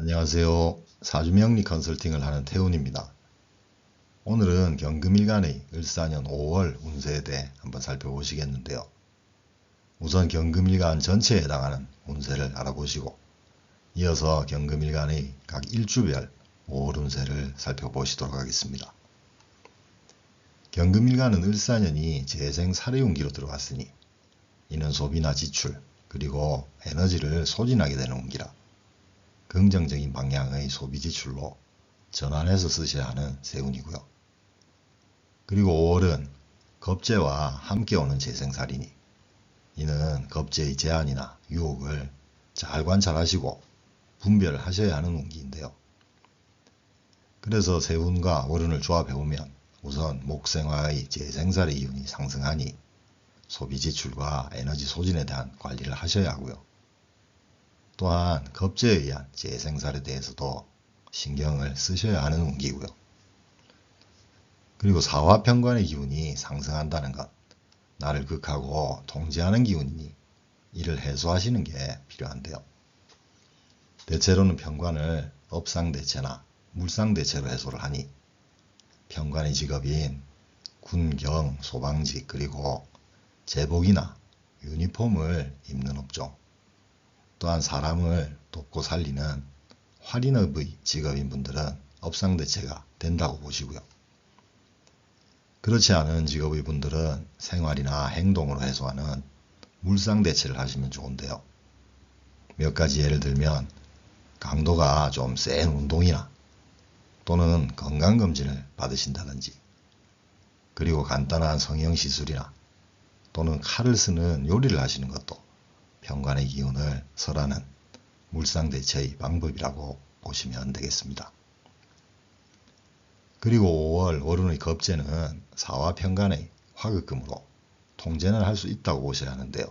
안녕하세요. 사주명리 컨설팅을 하는 태훈입니다. 오늘은 경금일간의 을사년 5월 운세에 대해 한번 살펴보시겠는데요. 우선 경금일간 전체에 해당하는 운세를 알아보시고 이어서 경금일간의 각 일주별 5월 운세를 살펴보시도록 하겠습니다. 경금일간은 을사년이 재생살해운기로 들어왔으니 이는 소비나 지출 그리고 에너지를 소진하게 되는 운기라 긍정적인 방향의 소비 지출로 전환해서 쓰셔야 하는 세운이고요. 그리고 5월은 겁재와 함께 오는 재생살이니 이는 겁재의 제한이나 유혹을 잘 관찰하시고 분별하셔야 하는 운기인데요. 그래서 세운과 월운을 조합해보면 우선 목생화의 재생살의 기운이 상승하니 소비 지출과 에너지 소진에 대한 관리를 하셔야 하고요. 또한 겁재에 의한 재생살에 대해서도 신경을 쓰셔야 하는 운기고요. 그리고 사화편관의 기운이 상승한다는 것, 나를 극하고 통제하는 기운이니 이를 해소하시는 게 필요한데요. 대체로는 편관을 업상대체나 물상대체로 해소를 하니 편관의 직업인 군경, 소방직 그리고 제복이나 유니폼을 입는 업종, 또한 사람을 돕고 살리는 활인업의 직업인 분들은 업상대체가 된다고 보시고요. 그렇지 않은 직업의 분들은 생활이나 행동으로 해소하는 물상대체를 하시면 좋은데요. 몇 가지 예를 들면 강도가 좀 센 운동이나 또는 건강검진을 받으신다든지 그리고 간단한 성형시술이나 또는 칼을 쓰는 요리를 하시는 것도 편관의 기운을 설하는 물상대체의 방법이라고 보시면 되겠습니다. 그리고 5월 월운의 겁재는 사화편관의 화극금으로 통제는 할 수 있다고 보셔야 하는데요.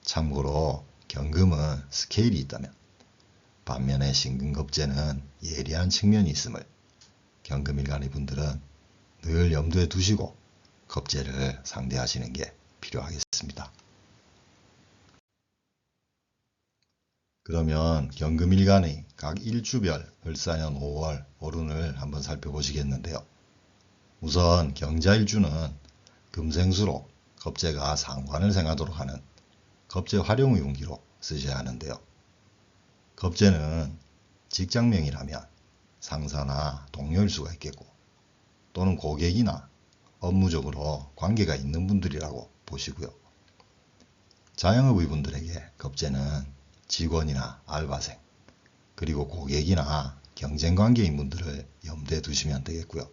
참고로 경금은 스케일이 있다면 반면에 신금겁재는 예리한 측면이 있음을 경금일간의 분들은 늘 염두에 두시고 겁재를 상대하시는 게 필요하겠습니다. 그러면 경금일간의 각 일주별 을사년 5월 월운을 한번 살펴보시겠는데요. 우선 경자일주는 금생수로 겁재가 상관을 생하도록 하는 겁재 활용의 운기로 쓰셔야 하는데요. 겁재는 직장명이라면 상사나 동료일 수가 있겠고 또는 고객이나 업무적으로 관계가 있는 분들이라고 보시고요. 자영업의 분들에게 겁재는 직원이나 알바생 그리고 고객이나 경쟁관계인 분들을 염두에 두시면 되겠고요.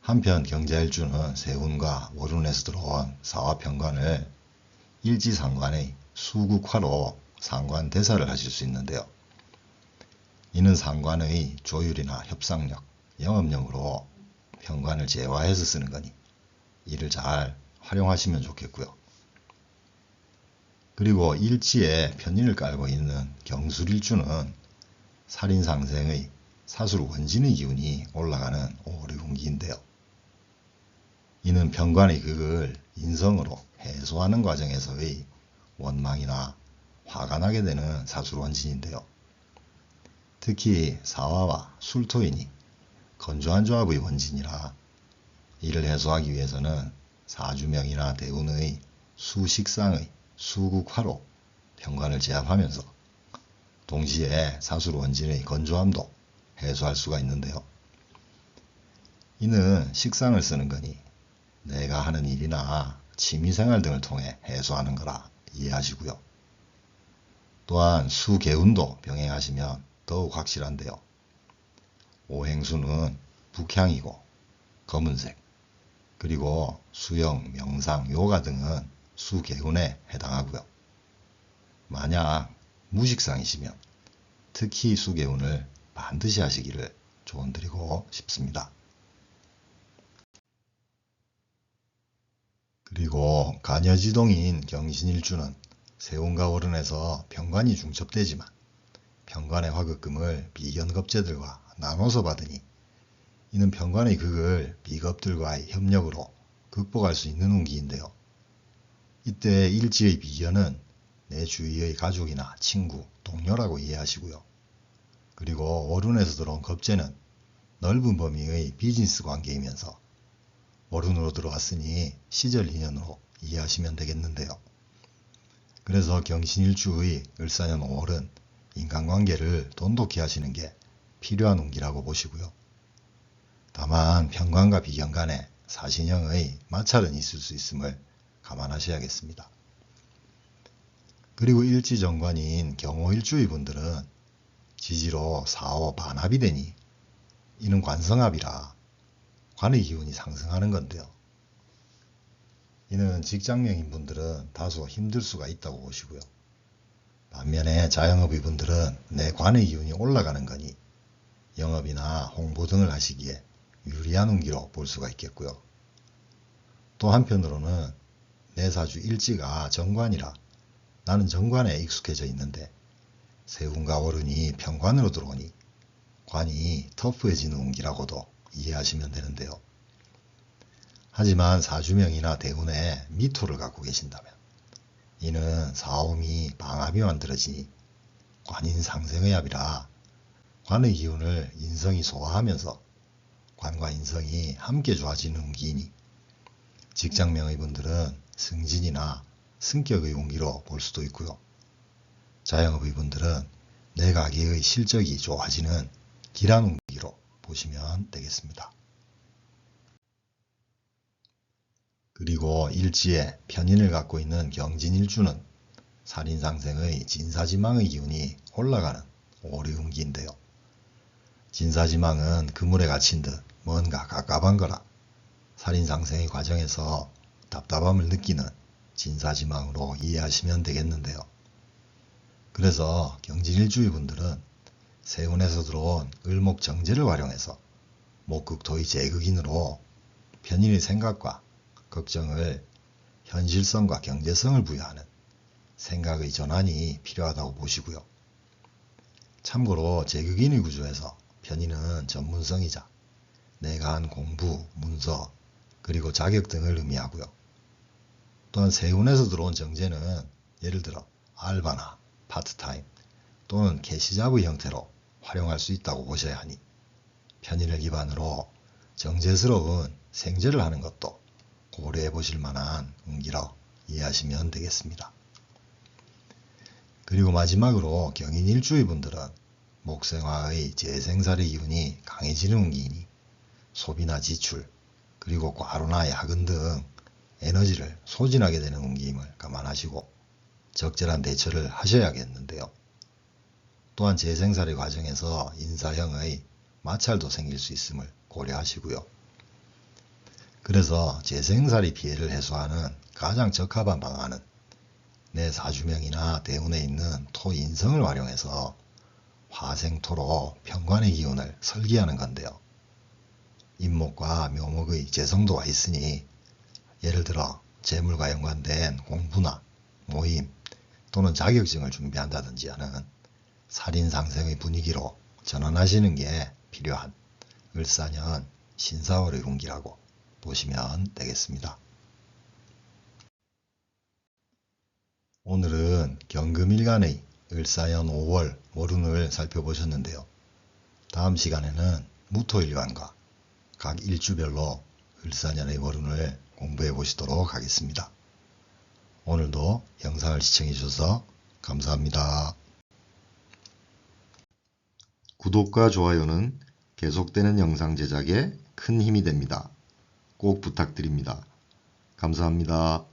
한편 경자일주는 세운과 월운에서 들어온 사화편관을 일지상관의 수국화로 상관대사를 하실 수 있는데요. 이는 상관의 조율이나 협상력, 영업력으로 편관을 제화해서 쓰는 거니 이를 잘 활용하시면 좋겠고요. 그리고 일지에 편인을 깔고 있는 경술일주는 살인상생의 사술원진의 기운이 올라가는 5월의 운기인데요. 이는 편관의 극을 인성으로 해소하는 과정에서의 원망이나 화가 나게 되는 사술원진인데요. 특히 사화와 술토인이 건조한 조합의 원진이라 이를 해소하기 위해서는 사주명이나 대운의 수식상의 수국화로 편관을 제압하면서 동시에 사술원진의 건조함도 해소할 수가 있는데요. 이는 식상을 쓰는 거니 내가 하는 일이나 취미생활 등을 통해 해소하는 거라 이해하시고요. 또한 수개운도 병행하시면 더욱 확실한데요. 오행수는 북향이고 검은색 그리고 수영, 명상, 요가 등은 수개운에 해당하고요. 만약 무식상이시면 특히 수개운을 반드시 하시기를 조언드리고 싶습니다. 그리고 간여지동인 경신일주는 세운과 월운에서 편관이 중첩되지만 편관의 화극금을 비견겁재들과 나눠서 받으니 이는 편관의 극을 비겁들과의 협력으로 극복할 수 있는 운기인데요. 이때 일지의 비견은 내 주위의 가족이나 친구, 동료라고 이해하시고요. 그리고 월운에서 들어온 겁재는 넓은 범위의 비즈니스 관계이면서 월운으로 들어왔으니 시절 인연으로 이해하시면 되겠는데요. 그래서 경신일주의 을사년 5월은 인간관계를 돈독히 하시는 게 필요한 운기라고 보시고요. 다만 편관과 비견 간에 사신형의 마찰은 있을 수 있음을 감안하셔야겠습니다. 그리고 일지정관인 경호일주의 분들은 지지로 4호 반합이 되니 이는 관성합이라 관의 기운이 상승하는 건데요. 이는 직장명인 분들은 다소 힘들 수가 있다고 보시고요. 반면에 자영업의 분들은 내 관의 기운이 올라가는 거니 영업이나 홍보 등을 하시기에 유리한 운기로 볼 수가 있겠고요. 또 한편으로는 내 사주 일지가 정관이라 나는 정관에 익숙해져 있는데 세운과 월운이 편관으로 들어오니 관이 터프해지는 운기라고도 이해하시면 되는데요. 하지만 사주명이나 대운에 미토를 갖고 계신다면 이는 사오미 방합이 만들어지니 관인 상생의 합이라 관의 기운을 인성이 소화하면서 관과 인성이 함께 좋아지는 운기이니 직장명의 분들은 승진이나 승격의 운기로 볼 수도 있고요. 자영업의 분들은 내 가게의 실적이 좋아지는 길한 운기로 보시면 되겠습니다. 그리고 일지에 편인을 갖고 있는 경진일주는 살인상생의 진사지망의 기운이 올라가는 오류운기인데요. 진사지망은 그물에 갇힌 듯 뭔가 갑갑한 거라 살인상생의 과정에서 답답함을 느끼는 진사지망으로 이해하시면 되겠는데요. 그래서 경진일주의 분들은 세운에서 들어온 을목정제를 활용해서 목극토의 제극인으로 편인의 생각과 걱정을 현실성과 경제성을 부여하는 생각의 전환이 필요하다고 보시고요. 참고로 제극인의 구조에서 편인은 전문성이자 내가 한 공부, 문서, 그리고 자격 등을 의미하고요. 또한 세운에서 들어온 정제는 예를 들어 알바나 파트타임 또는 캐시잡의 형태로 활용할 수 있다고 보셔야 하니 편인을 기반으로 정제스러운 생제를 하는 것도 고려해 보실 만한 운기라 이해하시면 되겠습니다. 그리고 마지막으로 경인일주의 분들은 목생화의 재생살의 기운이 강해지는 운기이니 소비나 지출, 그리고 과로나 야근 등 에너지를 소진하게 되는 운기임을 감안하시고 적절한 대처를 하셔야겠는데요. 또한 재생살의 과정에서 인사형의 마찰도 생길 수 있음을 고려하시고요. 그래서 재생살이 피해를 해소하는 가장 적합한 방안은 내 사주명이나 대운에 있는 토인성을 활용해서 화생토로 편관의 기운을 설기하는 건데요. 인목과 묘목의 재성도가 있으니 예를 들어 재물과 연관된 공부나 모임 또는 자격증을 준비한다든지 하는 살인상생의 분위기로 전환하시는 게 필요한 을사년 신사월의 운기라고 보시면 되겠습니다. 오늘은 경금일간의 을사년 5월 월운을 살펴보셨는데요. 다음 시간에는 무토일간과 각 일주별로 을사년의 월운을 공부해 보시도록 하겠습니다. 오늘도 영상을 시청해 주셔서 감사합니다. 구독과 좋아요는 계속되는 영상 제작에 큰 힘이 됩니다. 꼭 부탁드립니다. 감사합니다.